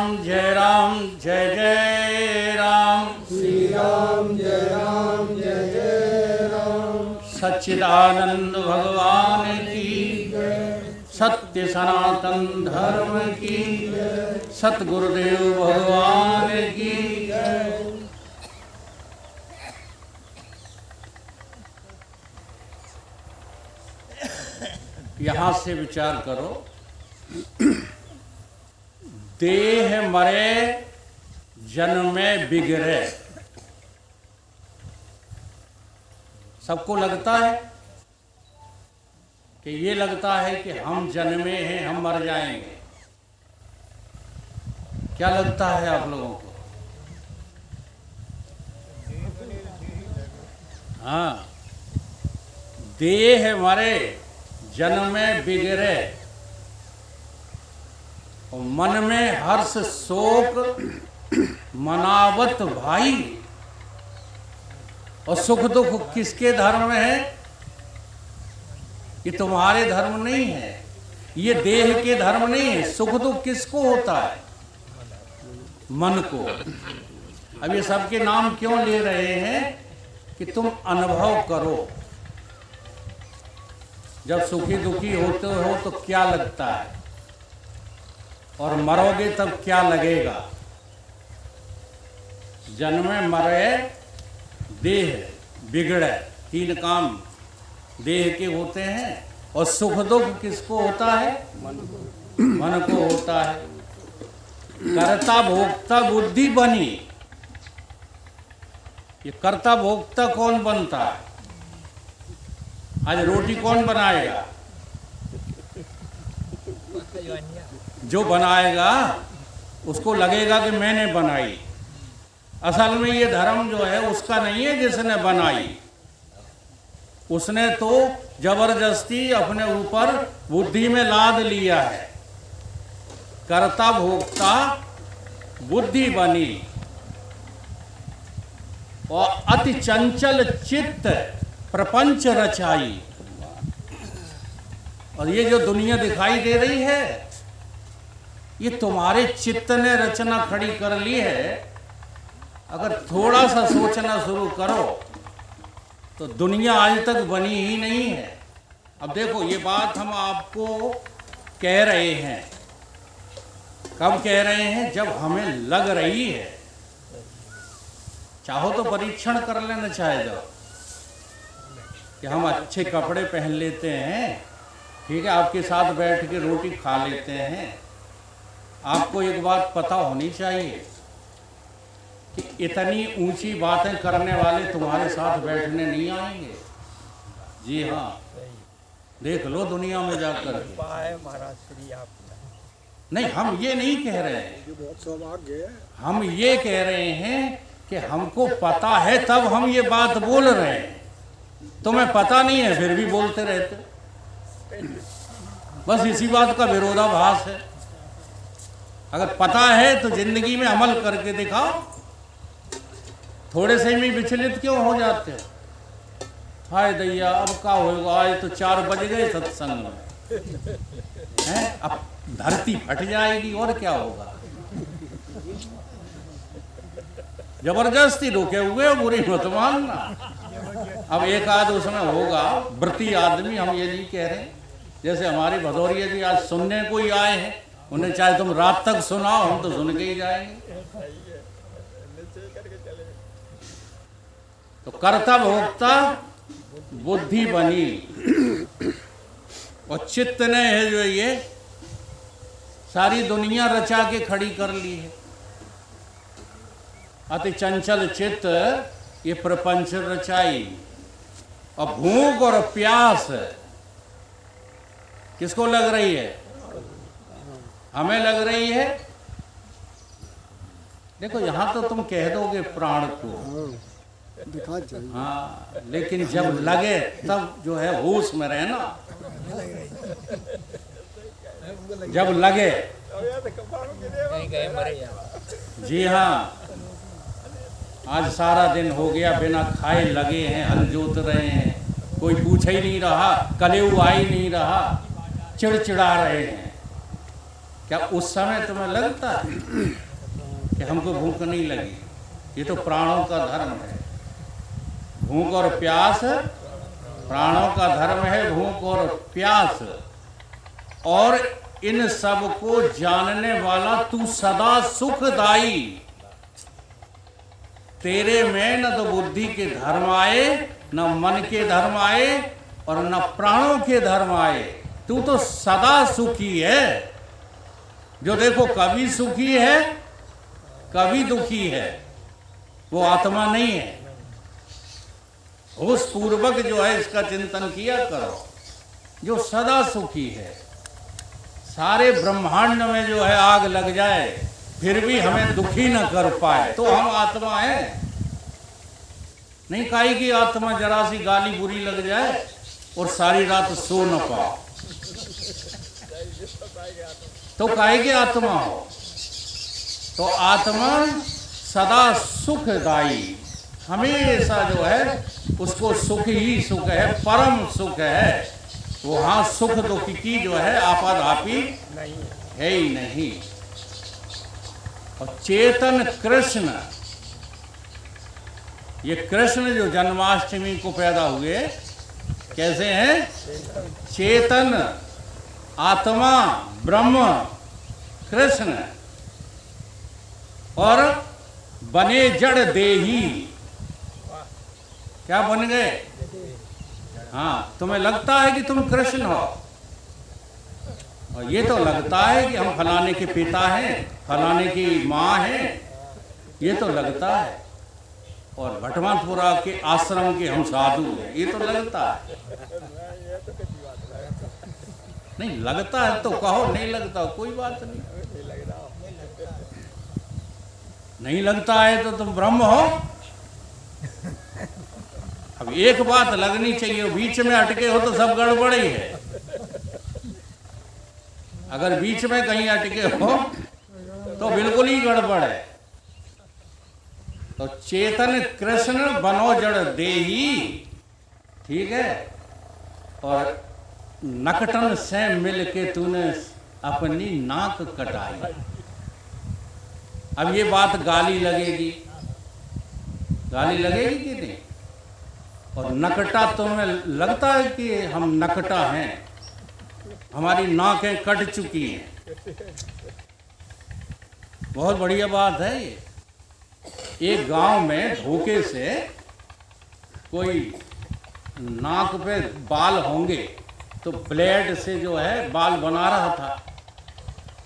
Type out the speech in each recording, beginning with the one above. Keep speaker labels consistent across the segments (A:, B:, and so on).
A: राम जय राम जय जय राम।
B: श्री राम जय राम जय जय राम।
A: सच्चिदानंद भगवान की सत्य सनातन धर्म की सतगुरुदेव भगवान की। यहाँ से विचार करो, देह मरे जन्मे बिगड़े। सबको लगता है कि ये लगता है कि हम जन्मे हैं, हम मर जाएंगे। क्या लगता है आप लोगों को? हाँ, देह मरे जन्मे बिगड़े और मन में हर्ष शोक मनावत भाई। और सुख दुख किसके धर्म में है? ये तुम्हारे धर्म नहीं है, ये देह के धर्म नहीं है। सुख दुख किसको होता है? मन को। अब ये सबके नाम क्यों ले रहे हैं कि तुम अनुभव करो। जब सुखी दुखी होते हो तो क्या लगता है, और मरोगे तब क्या लगेगा। जन्मे मरे देह बिगड़े, तीन काम देह के होते हैं। और सुख दुख किसको होता है? मन को होता है। कर्ता भोक्ता बुद्धि बनी। ये कर्ता भोक्ता कौन बनता है? आज रोटी कौन बनाएगा? जो बनाएगा उसको लगेगा कि मैंने बनाई। असल में ये धर्म जो है उसका नहीं है जिसने बनाई, उसने तो जबरदस्ती अपने ऊपर बुद्धि में लाद लिया है। कर्ता भोक्ता बुद्धि बनी और अति चंचल चित्त प्रपंच रचाई। और ये जो दुनिया दिखाई दे रही है, ये तुम्हारे चित्त ने रचना खड़ी कर ली है। अगर थोड़ा सा सोचना शुरू करो तो दुनिया आज तक बनी ही नहीं है। अब देखो, ये बात हम आपको कह रहे हैं, कब कह रहे हैं? जब हमें लग रही है। चाहो तो परीक्षण कर लेना चाहे जाओ कि हम अच्छे कपड़े पहन लेते हैं, ठीक है, आपके साथ बैठ के रोटी खा लेते हैं। आपको एक बात पता होनी चाहिए कि इतनी ऊंची बातें करने वाले तुम्हारे साथ बैठने नहीं आएंगे। जी हाँ, देख लो दुनिया में जाकर। नहीं, हम ये नहीं कह रहे हैं, हम ये कह रहे हैं कि हमको पता है तब हम ये बात बोल रहे हैं। तुम्हें पता नहीं है फिर भी बोलते रहते। बस इसी बात का विरोधाभास है। अगर पता है तो जिंदगी में अमल करके दिखाओ। थोड़े से में विचलित क्यों हो जाते हो? हाय दैया, अब क्या होगा, आज तो 4 बज गए सत्संग में हैं, अब धरती फट जाएगी और क्या होगा। जबरदस्ती रुके हुए, बुरी मत मानना। अब एक आध उसमें होगा व्रती आदमी, हम ये नहीं कह रहे। जैसे हमारे भदौरिया जी आज सुनने को ही आए हैं, उन्हें चाहे तुम रात तक सुनाओ, हम तो सुन के ही जाएंगे। तो कर्ता भोक्ता बुद्धि बनी और चित्त ने है जो ये सारी दुनिया रचा के खड़ी कर ली है। अति चंचल चित्त ये प्रपंच रचाई। और भूख और प्यास किसको लग रही है? हमें लग रही है। देखो, यहां तो तुम कह दोगे प्राण को, हाँ, लेकिन जब लगे तब जो है होश में रहना। जब लगे, जी हाँ, आज सारा दिन हो गया बिना खाए लगे हैं, हल जोत रहे हैं, कोई पूछ ही नहीं रहा, कलेऊ आ ही नहीं रहा, चिड़चिड़ा रहे हैं। क्या उस समय तुम्हें लगता है कि हमको भूख नहीं लगी? ये तो प्राणों का धर्म है। भूख और प्यास प्राणों का धर्म है, भूख और प्यास। और इन सब को जानने वाला तू सदा सुखदाई। तेरे में न तो बुद्धि के धर्म आए, न मन के धर्म आए और न प्राणों के धर्म आए। तू तो सदा सुखी है। जो देखो कभी सुखी है कभी दुखी है, वो आत्मा नहीं है। उस पूर्वक जो है इसका चिंतन किया करो। जो सदा सुखी है, सारे ब्रह्मांड में जो है आग लग जाए फिर भी हमें दुखी न कर पाए, तो हम आत्मा है। नहीं काहे की आत्मा जरा सी गाली बुरी लग जाए और सारी रात सो न पाओ, तो काहे की आत्मा हो? तो आत्मा सदा सुखदाई, हमेशा जो है उसको सुख ही सुख है, परम सुख है। वहाँ सुख दुख की जो है आपाधापी है ही नहीं। और चेतन कृष्ण, ये कृष्ण जो जन्माष्टमी को पैदा हुए कैसे हैं? चेतन आत्मा ब्रह्म कृष्ण, और बने जड़ देही। क्या बन गए? हाँ, तुम्हें लगता है कि तुम कृष्ण हो, और ये तो लगता है कि हम फलाने के पिता हैं, फलाने की माँ हैं, ये तो लगता है। और भटमातपुरा के आश्रम के हम साधु हैं, ये तो लगता है। नहीं लगता है तो कहो, नहीं लगता कोई बात नहीं। नहीं लगता है तो तुम ब्रह्म हो। अब एक बात लगनी चाहिए, बीच में अटके हो तो सब गड़बड़ ही है। अगर बीच में कहीं अटके हो तो बिल्कुल ही गड़बड़ है। तो चेतन कृष्ण बनो जड़ देही, ठीक है। और नकटन से मिल के तूने अपनी नाक कटाई। अब ये बात गाली लगेगी, गाली लगेगी कि नहीं? और नकटा तुम्हें लगता है कि हम नकटा हैं, हमारी नाकें कट चुकी हैं। बहुत बढ़िया बात है ये। एक गांव में धोखे से कोई नाक पे बाल होंगे तो ब्लेड से जो है बाल बना रहा था,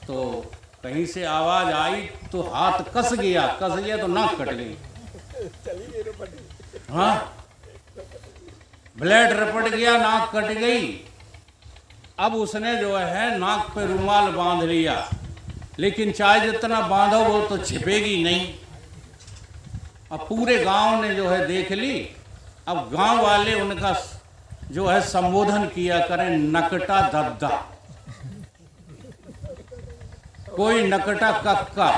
A: तो कहीं से आवाज आई तो हाथ कस गया तो नाक कट गई। हाँ, ब्लेड रपट गया, नाक कट गई। अब उसने जो है नाक पे रुमाल बांध लिया, लेकिन चाहे जितना बांधो वो तो छिपेगी नहीं। अब पूरे गांव ने जो है देख ली। अब गांव वाले उनका जो है संबोधन किया करें, नकटा दद्दा, कोई नकटा कक्का,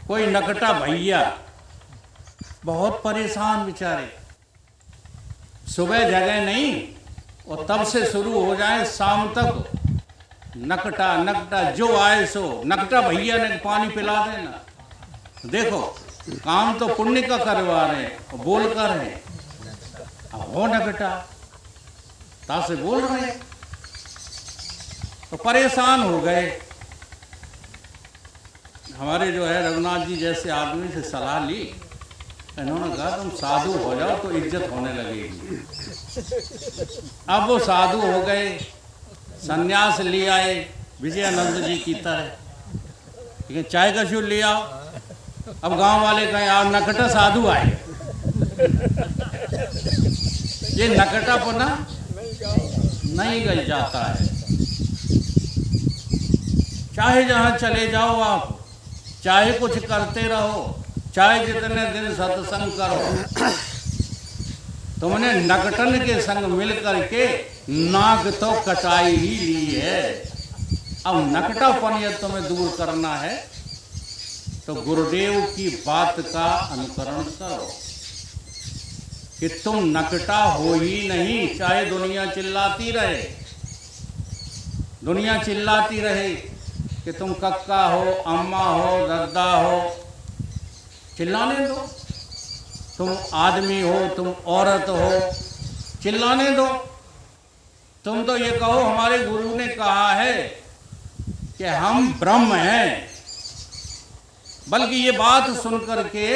A: कोई नकटा भैया। बहुत परेशान बेचारे। सुबह जगह नहीं और तब से शुरू हो जाए शाम तक नकटा नकटा, जो आए सो नकटा भैया ने पानी पिला देना। देखो काम तो पुण्य का करवा रहे हैं, बोल कर रहे हैं, अब हो नकटा ता से बोल रहे हैं, तो परेशान हो गए। हमारे जो है रघुनाथ जी जैसे आदमी से सलाह ली, इन्होंने कहा तुम साधु हो जाओ तो इज्जत होने लगेगी। अब वो साधु हो गए, सन्यास ले आए विजयानंद जी की तरह। ठीक है, चाय का शूल ले आओ। अब गांव वाले कहें आओ नकटा साधु आए। ये नकटापना नहीं गई जाता है। चाहे जहां चले जाओ आप, चाहे कुछ करते रहो, चाहे जितने दिन सत्संग करो, तुमने नकटन के संग मिल करके नाक तो कटाई ही ली है। अब नकटापन यदि तुम्हें दूर करना है तो गुरुदेव की बात का अनुकरण करो कि तुम नकटा हो ही नहीं। चाहे दुनिया चिल्लाती रहे, दुनिया चिल्लाती रहे, कि तुम कक्का हो, अम्मा हो, दद्दा हो, चिल्लाने दो। तुम आदमी हो, तुम औरत हो, चिल्लाने दो। तुम तो ये कहो हमारे गुरु ने कहा है कि हम ब्रह्म हैं। बल्कि ये बात सुन करके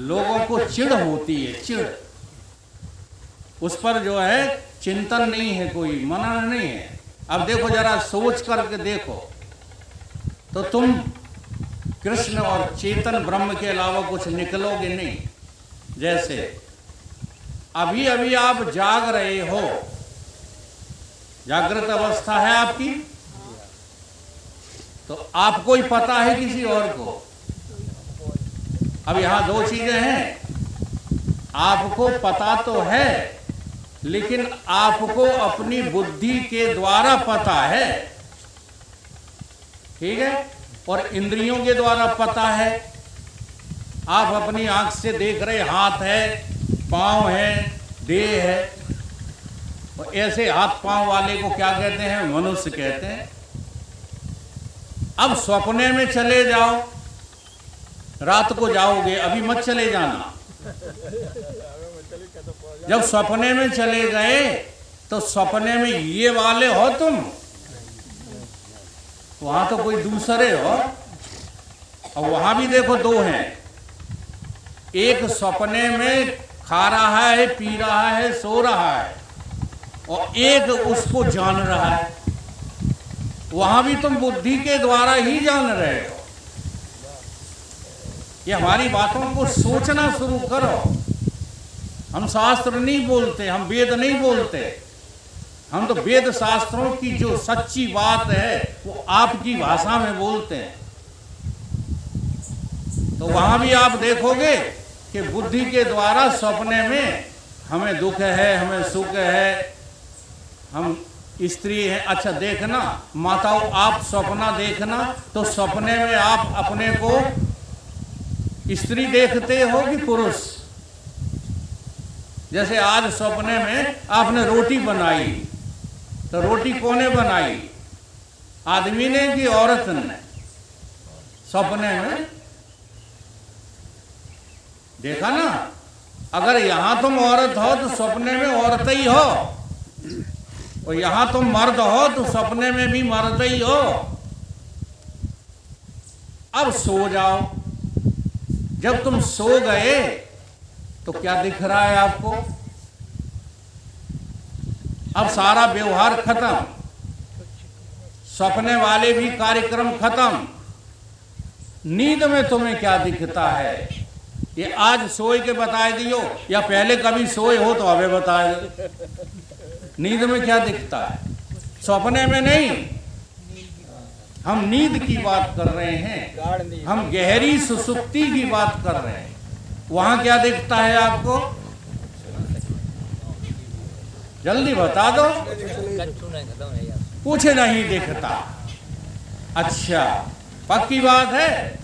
A: लोगों को चिढ़ होती है, चिढ़। उस पर जो है चिंतन नहीं है, कोई मनन नहीं है। अब देखो, जरा सोच करके देखो तो तुम कृष्ण और चेतन ब्रह्म के अलावा कुछ निकलोगे नहीं। जैसे अभी अभी आप जाग रहे हो, जागृत अवस्था है आपकी, तो आपको ही पता है किसी और को? अब यहां दो चीजें हैं, आपको पता तो है, लेकिन आपको अपनी बुद्धि के द्वारा पता है, ठीक है, और इंद्रियों के द्वारा पता है। आप अपनी आंख से देख रहे, हाथ है, पांव है, देह है, और ऐसे हाथ पांव वाले को क्या कहते हैं? मनुष्य कहते हैं। अब सपने में चले जाओ, रात को जाओगे, अभी मत चले जाना। जब सपने में चले गए तो सपने में ये वाले हो तुम, वहां तो कोई दूसरे हो। और वहां भी देखो दो हैं, एक सपने में खा रहा है, पी रहा है, सो रहा है, और एक उसको जान रहा है। वहां भी तुम बुद्धि के द्वारा ही जान रहे हो। ये हमारी बातों को सोचना शुरू करो। हम शास्त्र नहीं बोलते, हम वेद नहीं बोलते, हम तो वेद शास्त्रों की जो सच्ची बात है वो आपकी भाषा में बोलते हैं। तो वहां भी आप देखोगे कि बुद्धि के द्वारा सपने में हमें दुख है, हमें सुख है, हम स्त्री है। अच्छा देखना माताओं, आप सपना देखना तो सपने में आप अपने को स्त्री देखते हो कि पुरुष? जैसे आज सपने में आपने रोटी बनाई, तो रोटी कौने बनाई? आदमी ने कि औरत ने? सपने में देखा ना। अगर यहां तुम औरत हो तो सपने में औरत ही हो, और यहां तुम मर्द हो तो सपने में भी मर्द ही हो। अब सो जाओ। जब तुम सो गए तो क्या दिख रहा है आपको? अब सारा व्यवहार खत्म, सपने वाले भी कार्यक्रम खत्म। नींद में तुम्हें क्या दिखता है? ये आज सोए के बताए दियो, या पहले कभी सोए हो तो अबे बताए दो। नींद में क्या दिखता है? सपने में नहीं, हम नींद की बात कर रहे हैं, हम गहरी सुसुप्ति की बात कर रहे हैं। वहां क्या दिखता है आपको? जल्दी बता दो। कुछ नहीं दिखता। अच्छा, पक्की बात है,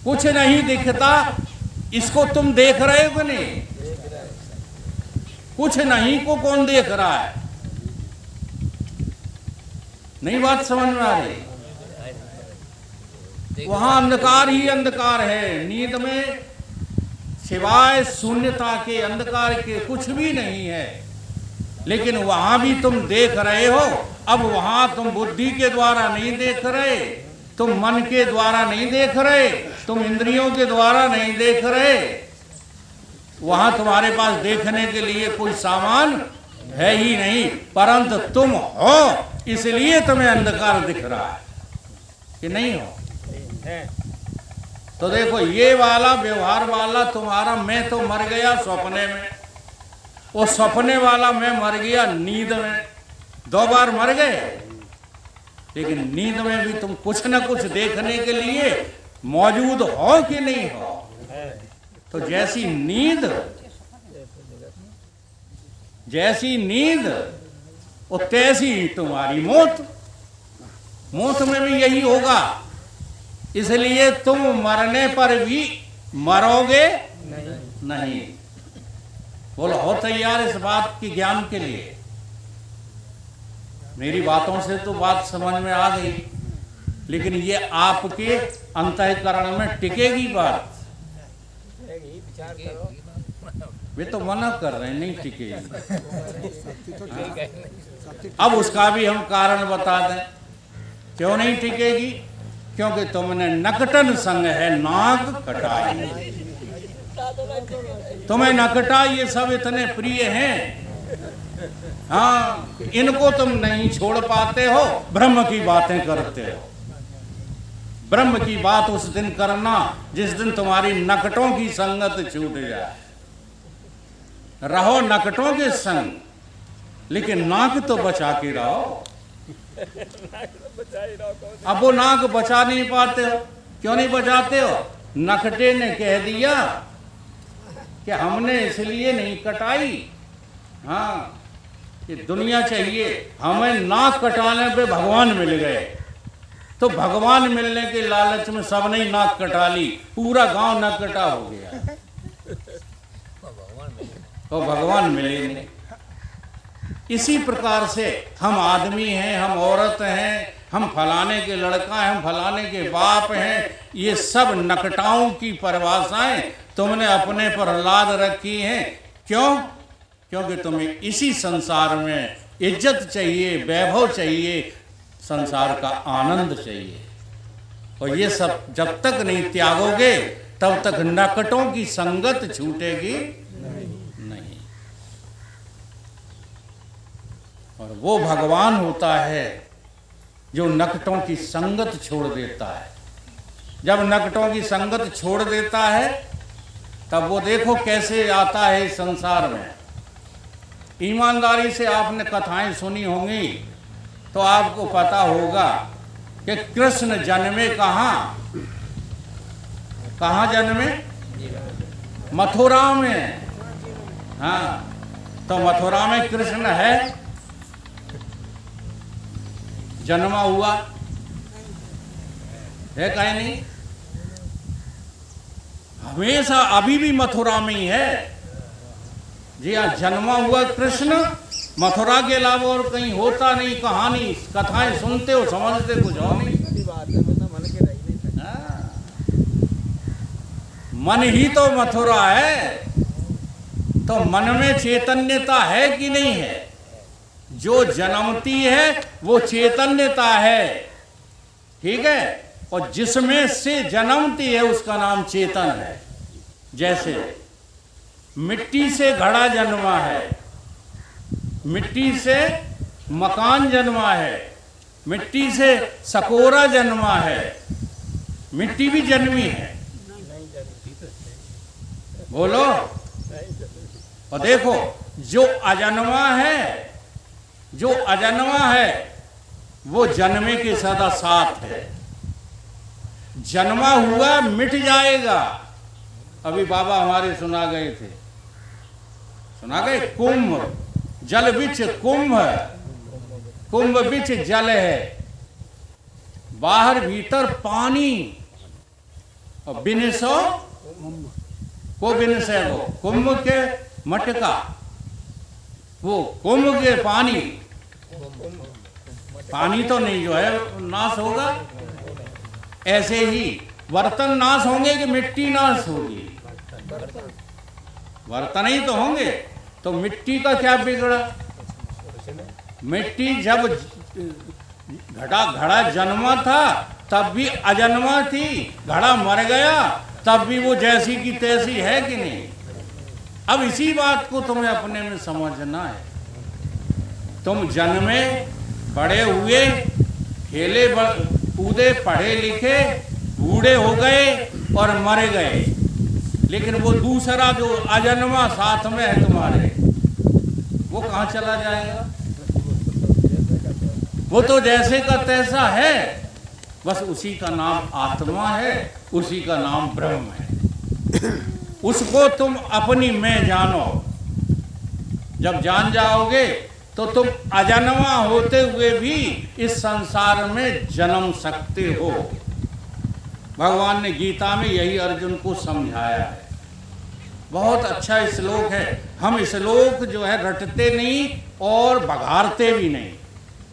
A: कुछ नहीं दिखता। इसको तुम देख रहे हो कि नहीं? कुछ नहीं को कौन देख रहा है? नहीं बात समझ में आ रही? वहां अंधकार ही अंधकार है। नींद में सिवाय शून्यता के, अंधकार के कुछ भी नहीं है। लेकिन वहां भी तुम देख रहे हो। अब वहां तुम बुद्धि के द्वारा नहीं देख रहे, तुम मन के द्वारा नहीं देख रहे, तुम इंद्रियों के द्वारा नहीं देख रहे। वहां तुम्हारे पास देखने के लिए कोई सामान है ही नहीं, परंतु तुम हो, इसलिए तुम्हें अंधकार दिख रहा है कि नहीं हो? तो देखो, ये वाला व्यवहार वाला तुम्हारा मैं तो मर गया सपने में, वो सपने वाला मैं मर गया नींद में। 2 बार मर गए। लेकिन नींद में भी तुम कुछ न कुछ देखने के लिए मौजूद हो कि नहीं हो? तो जैसी नींद और तैसी तुम्हारी मौत। मौत में भी यही होगा। इसलिए तुम मरने पर भी मरोगे नहीं। बोलो, हो तैयार इस बात की ज्ञान के लिए? मेरी बातों से तो बात समझ में आ गई। लेकिन ये आपके अंतःकरण में टिकेगी बात? वे तो मना कर रहे हैं नहीं टिकेगी। अब उसका भी हम कारण बता दें क्यों नहीं टिकेगी। क्योंकि तुमने नकटन संग है नाक कटाई। तुम्हें नकटा ये सब इतने प्रिय हैं, हाँ, इनको तुम नहीं छोड़ पाते हो, ब्रह्म की बातें करते हो। ब्रह्म की बात उस दिन करना जिस दिन तुम्हारी नकटों की संगत छूट जाए। रहो नकटों के संग, लेकिन नाक तो बचा के रहो। अब वो नाक बचा नहीं पाते हो। क्यों नहीं बचाते हो? नकटे ने कह दिया कि हमने इसलिए नहीं कटाई, हाँ, कि दुनिया चाहिए हमें। नाक कटाने पे भगवान मिल गए, तो भगवान मिलने के लालच में सबने ही नाक कटा ली, पूरा गांव नाक कटा हो गया। तो भगवान मिले नहीं। इसी प्रकार से हम आदमी हैं, हम औरत हैं, हम फलाने के लड़का हैं, हम फलाने के बाप हैं, ये सब नकटाओं की परिभाषाएं तुमने अपने पर लाद रखी हैं। क्यों? क्योंकि तुम्हें इसी संसार में इज्जत चाहिए, वैभव चाहिए, संसार का आनंद चाहिए। और ये सब जब तक नहीं त्यागोगे तब तक नकटों की संगत छूटेगी नहीं। और वो भगवान होता है जो नकटों की संगत छोड़ देता है। जब नकटों की संगत छोड़ देता है तब वो देखो कैसे आता है इस संसार में। ईमानदारी से आपने कथाएं सुनी होंगी तो आपको पता होगा कि कृष्ण जन्मे कहाँ? कहाँ जन्मे? मथुरा में। हाँ, तो मथुरा में कृष्ण है, जन्मा हुआ है कहीं नहीं? हमेशा अभी भी मथुरा में ही है। जी हाँ, जन्मा हुआ कृष्ण मथुरा के अलावा और कहीं होता नहीं। कहानी कथाएं सुनते हो, समझते कुछ हो नहीं। मन ही तो मथुरा है। तो मन में चैतन्यता है कि नहीं है? जो जन्मती है वो चैतन्यता है, ठीक है, और जिसमें से जन्मती है उसका नाम चेतन है। जैसे मिट्टी से घड़ा जन्मा है, मिट्टी से मकान जन्मा है, मिट्टी से सकोरा जन्मा है, मिट्टी भी जन्मी है। बोलो। और देखो जो अजन्मा है, जो अजन्मा है वो जन्मे के सदा साथ है। जन्मा हुआ मिट जाएगा। अभी बाबा हमारे सुना गए थे, सुना गए, कुंभ जल बिच कुंभ, कुंभ बिच जल है, बाहर भीतर पानी, और बिनसो को बिनसे को कुंभ के मटका, वो कुंभ के पानी, पानी तो नहीं जो है नाश होगा। ऐसे ही बर्तन नाश होंगे कि मिट्टी नाश होगी? बर्तन ही तो होंगे। तो मिट्टी का क्या बिगड़ा? मिट्टी जब घड़ा जन्मा था तब भी अजन्मा थी, घड़ा मर गया तब भी वो जैसी की तैसी है कि नहीं? अब इसी बात को तुम्हें अपने में समझना है। तुम जन्मे, बड़े हुए, खेले कूदे, पढ़े लिखे, बूढ़े हो गए और मर गए, लेकिन वो दूसरा जो अजन्मा साथ में है तुम्हारे, वो कहाँ चला जाएगा? वो तो जैसे का तैसा है, बस उसी का नाम आत्मा है, उसी का नाम ब्रह्म है। उसको तुम अपनी में जानो। जब जान जाओगे तो तुम अजन्मा होते हुए भी इस संसार में जन्म सकते हो। भगवान ने गीता में यही अर्जुन को समझाया है। बहुत अच्छा श्लोक है। हम श्लोक जो है रटते नहीं और बघारते भी नहीं,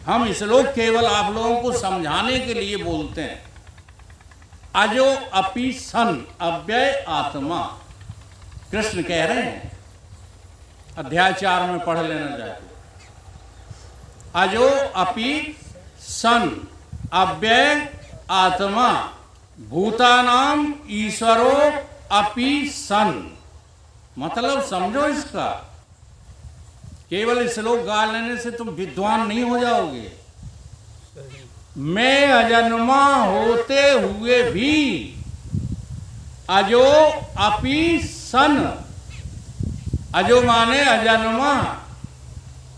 A: हम श्लोक केवल आप लोगों को समझाने के लिए बोलते हैं। अजो अपि सन, अव्यय आत्मा, कृष्ण कह रहे हैं, अध्याय 4 में पढ़ लेना चाहिए। अजो अपि सन, अव्यय आत्मा, भूतानाम ईश्वरो अपि सन। मतलब समझो इसका, केवल श्लोक गा लेने से तुम विद्वान नहीं हो जाओगे। मैं अजन्मा होते हुए भी अजो अपि सन, अजो माने अजन्मा,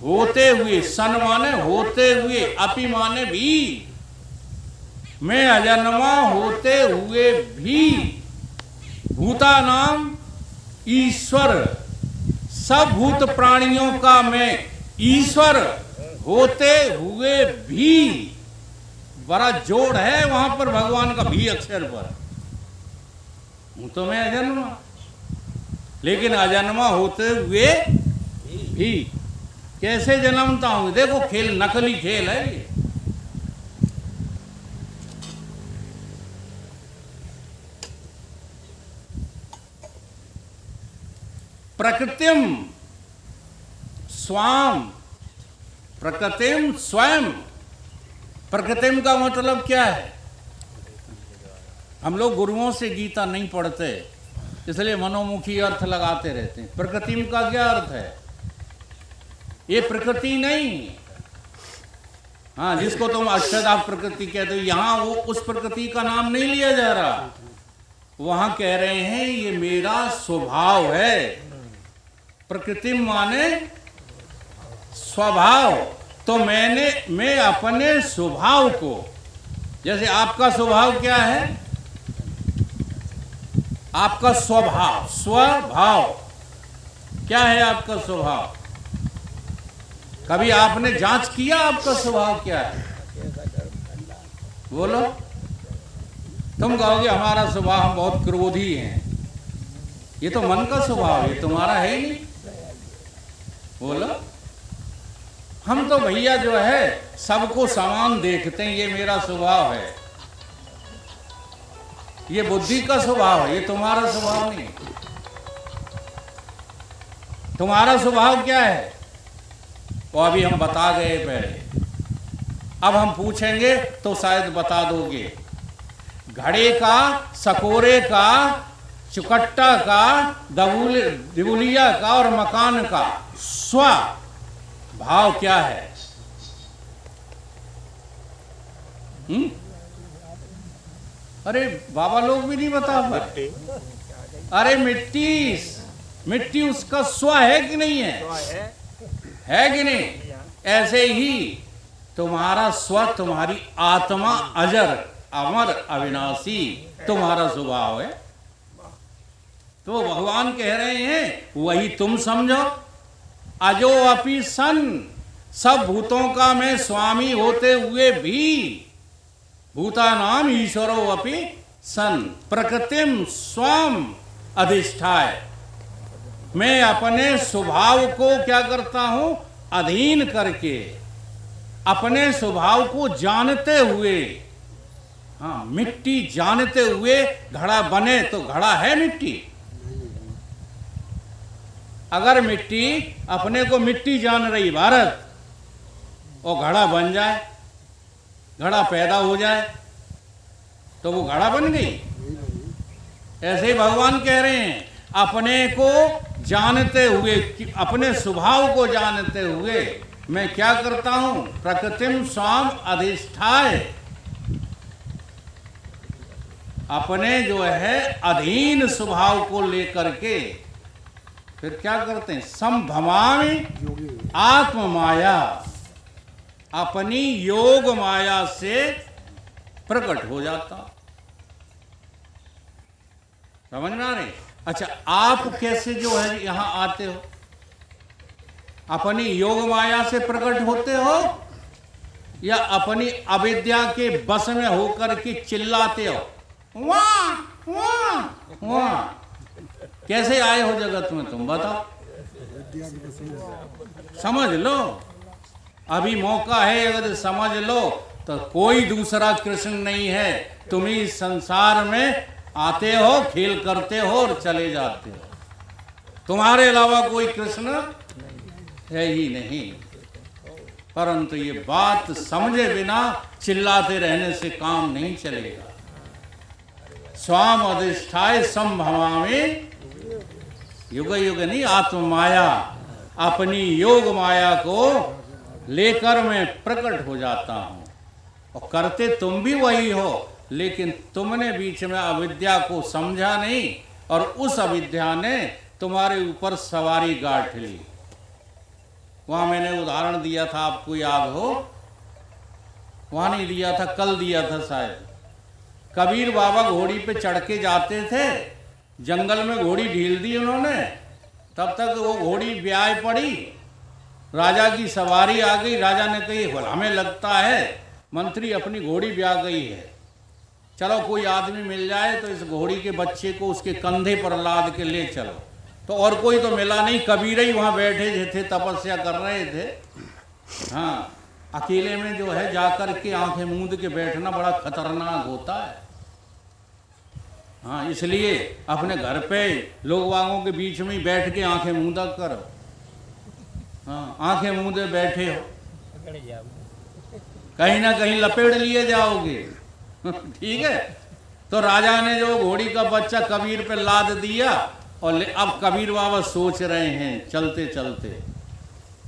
A: होते हुए, सन माने होते हुए, अपि माने भी, मैं अजन्मा होते हुए भी भूतानाम ईश्वर, सब भूत प्राणियों का मैं ईश्वर होते हुए भी, बड़ा जोड़ है वहां पर भगवान का भी अक्षर पर। हूं तो मैं अजन्मा, लेकिन अजन्मा होते हुए भी कैसे जन्मता हूं? देखो खेल नकली खेल है ये। प्रकृतिम स्वाम, प्रकृतिम स्वयं। प्रकृतिम का मतलब क्या है? हम लोग गुरुओं से गीता नहीं पढ़ते, इसलिए मनोमुखी अर्थ लगाते रहते हैं। प्रकृतिम का क्या अर्थ है? ये प्रकृति नहीं, हाँ, जिसको तुम अक्षरधाम प्रकृति कहते हो, यहां वो उस प्रकृति का नाम नहीं लिया जा रहा। वहां कह रहे हैं ये मेरा स्वभाव है। प्रकृति माने स्वभाव। तो मैं अपने स्वभाव को, जैसे आपका स्वभाव क्या है? आपका स्वभाव, स्वभाव क्या है आपका स्वभाव? कभी आपने जांच किया आपका स्वभाव क्या है? बोलो। तुम कहोगे हमारा स्वभाव, हम बहुत क्रोधी हैं। ये तो मन का स्वभाव है, तुम्हारा है ही नहीं। बोलो। हम तो भैया जो है सबको समान देखते हैं, ये मेरा स्वभाव है। ये बुद्धि का स्वभाव है, ये तुम्हारा स्वभाव नहीं। तुम्हारा स्वभाव क्या है वो अभी हम बता गए पहले। अब हम पूछेंगे तो शायद बता दोगे। घड़े का, सकोरे का, चुकट्टा का, दिबुलिया का और मकान का स्व भाव क्या है? अरे बाबा लोग भी नहीं बता पाए। अरे मिट्टी उसका स्व है कि नहीं है? है कि नहीं? ऐसे ही तुम्हारा स्व, तुम्हारी आत्मा अजर, अमर, अविनाशी तुम्हारा स्वभाव है। तो भगवान कह रहे हैं वही तुम समझो। अजो अपि सन, सब भूतों का मैं स्वामी होते हुए भी, भूतानाम ईश्वरो अपि सन, प्रकृतिम स्वम अधिष्ठाय। मैं अपने स्वभाव को क्या करता हूं? अधीन करके, अपने स्वभाव को जानते हुए। हाँ, मिट्टी जानते हुए घड़ा बने तो घड़ा है मिट्टी। अगर मिट्टी अपने को मिट्टी जान रही भारत, और घड़ा बन जाए, घड़ा पैदा हो जाए, तो वो घड़ा बन गई। ऐसे ही भगवान कह रहे हैं अपने को जानते हुए, अपने स्वभाव को जानते हुए मैं क्या करता हूं? प्रकृतिम स्वाम अधिष्ठाय। अपने जो है अधीन स्वभाव को लेकर के फिर क्या करते हैं? संभवामि आत्म माया, अपनी योग माया से प्रकट हो जाता। समझ में आ रही? अच्छा, आप कैसे जो है यहां आते हो? अपनी योग माया से प्रकट होते हो या अपनी अविद्या के बस में होकर के चिल्लाते हो वाह वाह वाह? कैसे आए हो जगत में तुम बताओ? समझ लो। अभी मौका है, अगर समझ लो तो कोई दूसरा कृष्ण नहीं है। तुम ही इस संसार में आते हो, खेल करते हो और चले जाते हो। तुम्हारे अलावा कोई कृष्ण है ही नहीं। परंतु ये बात समझे बिना चिल्लाते रहने से काम नहीं चलेगा। स्वाम अधिष्ठाय संभवामि युग युग नहीं, आत्म माया, अपनी योग माया को लेकर मैं प्रकट हो जाता हूं। और करते तुम भी वही हो, लेकिन तुमने बीच में अविद्या को समझा नहीं और उस अविद्या ने तुम्हारे ऊपर सवारी गांठ ली। वहां मैंने उदाहरण दिया था, आपको याद हो? वहां नहीं दिया था, कल दिया था शायद। कबीर बाबा घोड़ी पे चढ़ के जाते थे, जंगल में घोड़ी ढील दी उन्होंने, तब तक वो घोड़ी ब्याह पड़ी, राजा की सवारी आ गई। राजा ने कही हमें लगता है मंत्री अपनी घोड़ी ब्याह गई है, चलो कोई आदमी मिल जाए तो इस घोड़ी के बच्चे को उसके कंधे पर लाद के ले चलो। तो और कोई तो मिला नहीं, कबीर ही वहां बैठे थे, तपस्या कर रहे थे। हाँ, अकेले में जो है जाकर के आंखें मूंद के बैठना बड़ा खतरनाक होता है। हाँ, इसलिए अपने घर पे लोग वागों के बीच में ही बैठ के आंखें मूंदा करो। हाँ, आंखें मूंदे बैठे हो, कहीं ना कहीं लपेट लिए जाओगे। ठीक है। तो राजा ने जो घोड़ी का बच्चा कबीर पे लाद दिया, और अब कबीर बाबा सोच रहे हैं चलते चलते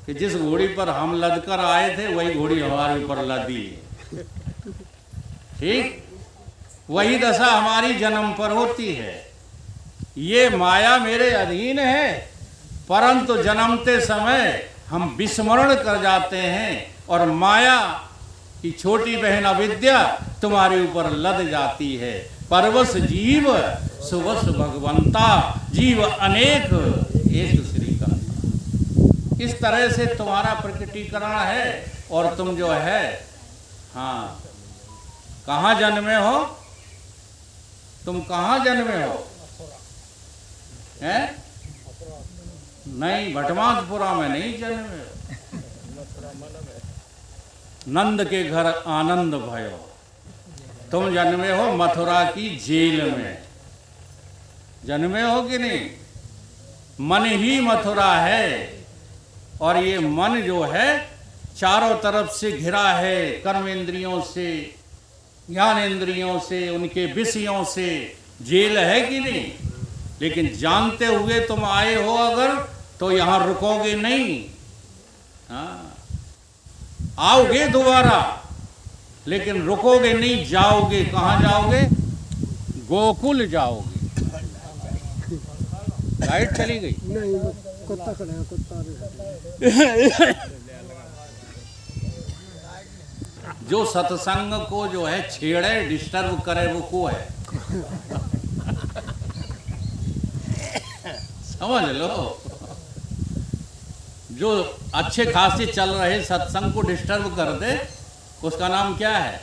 A: कि जिस घोड़ी पर हम लद कर आए थे वही घोड़ी हमारे ऊपर लदी है। ठीक, वही दशा हमारी जन्म पर होती है। ये माया मेरे अधीन है, परंतु जन्मते समय हम विस्मरण कर जाते हैं और माया की छोटी बहन अविद्या तुम्हारे ऊपर लद जाती है। परवश जीव सुवस भगवंता, जीव अनेक एक श्री का। इस तरह से तुम्हारा प्रकटीकरण है। और तुम जो है, हाँ, कहाँ जन्मे हो? तुम कहाँ जन्मे हो? हैं? नहीं, भटमासपुरा में नहीं जन्मे हो। नंद के घर आनंद भयो। तुम जन्मे हो मथुरा की जेल में। जन्मे हो कि नहीं? मन ही मथुरा है। और ये मन जो है चारों तरफ से घिरा है, कर्मेंद्रियों से, ज्ञानेंद्रियों से, उनके विषयों से। जेल है कि नहीं? लेकिन जानते हुए तुम आए हो अगर, तो यहां रुकोगे नहीं। हाँ, आओगे दोबारा, लेकिन रुकोगे नहीं, जाओगे। कहाँ जाओगे? गोकुल जाओगे। लाइट चली गई?
B: नहीं, कुत्ता खड़ा है, कुत्ता।
A: जो सत्संग को जो है छेड़े, डिस्टर्ब करे, वो को है? समझ लो। जो अच्छे खासे चल रहे सत्संग को डिस्टर्ब कर दे, उसका नाम क्या है?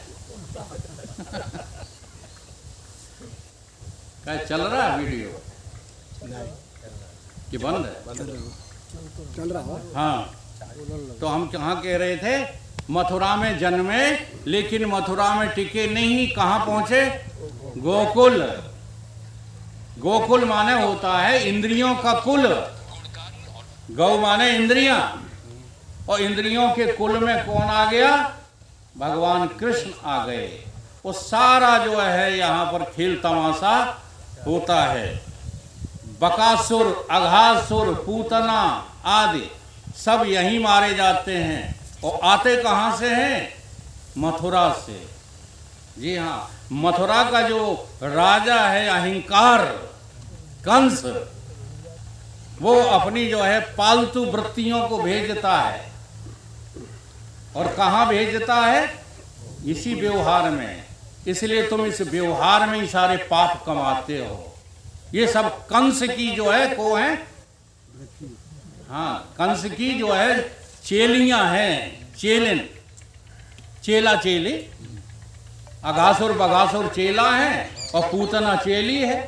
A: क्या चल रहा है वीडियो कि बंद है?
B: चल रहा है।
A: हाँ, तो हम कहाँ कह रहे थे? मथुरा में जन्मे, लेकिन मथुरा में टिके नहीं। कहाँ पहुंचे? गोकुल। गोकुल माने होता है इंद्रियों का कुल। गौ माने इंद्रियां, और इंद्रियों के कुल में कौन आ गया? भगवान कृष्ण आ गए। वो सारा जो है यहाँ पर खेल तमाशा होता है। बकासुर, अघासुर, पूतना आदि सब यहीं मारे जाते हैं। और आते कहाँ से हैं? मथुरा से। जी हाँ, मथुरा का जो राजा है अहंकार, कंस, वो अपनी जो है पालतू वृत्तियों को भेजता है। और कहाँ भेजता है? इसी व्यवहार में। इसलिए तुम इस व्यवहार में ही सारे पाप कमाते हो। ये सब कंस की जो है को है, हाँ, कंस की जो है चेलियां हैं। चेलिन, चेला चेली, अघासुर बघासुर चेला है और पूतना चेली है।